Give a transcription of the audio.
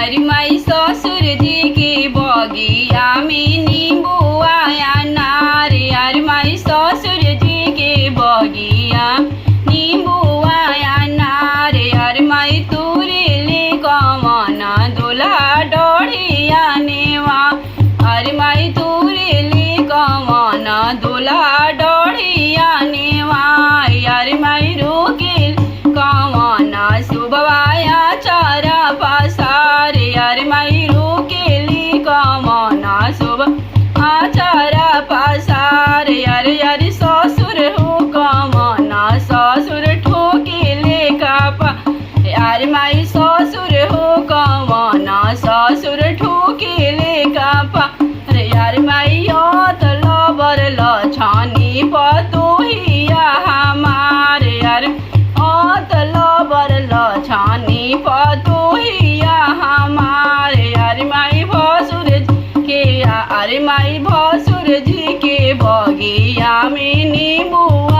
अरे माई ससुर जी के बगिया में नींबुआ अनार। अरे माई ससुर जी के बगिया नींबुआ अनार। अरे माई तुरेले कमन दुल्हा डोढ़िया नेवा। अरे माई तुरेले कमन दुल्हा डोढ़िया नेवा। अरे माई रोकेल कमन सुबवाया चारा पसार। अरे माई रोकेली कमन सुब आचारा पसार। अरे अरे ससुर हो कमन ससुर ठोकेले कापा। अरे माई ससुर हो कमन ससुर ठोकेले कापा। अरे अरे माई तल बरल छानी पतोहिया हमारे। अरे तल बरल छानी पतोहिया हमारे। अरे माई भसुर के अरे माई भसुर जी के बगिया में नींबुआ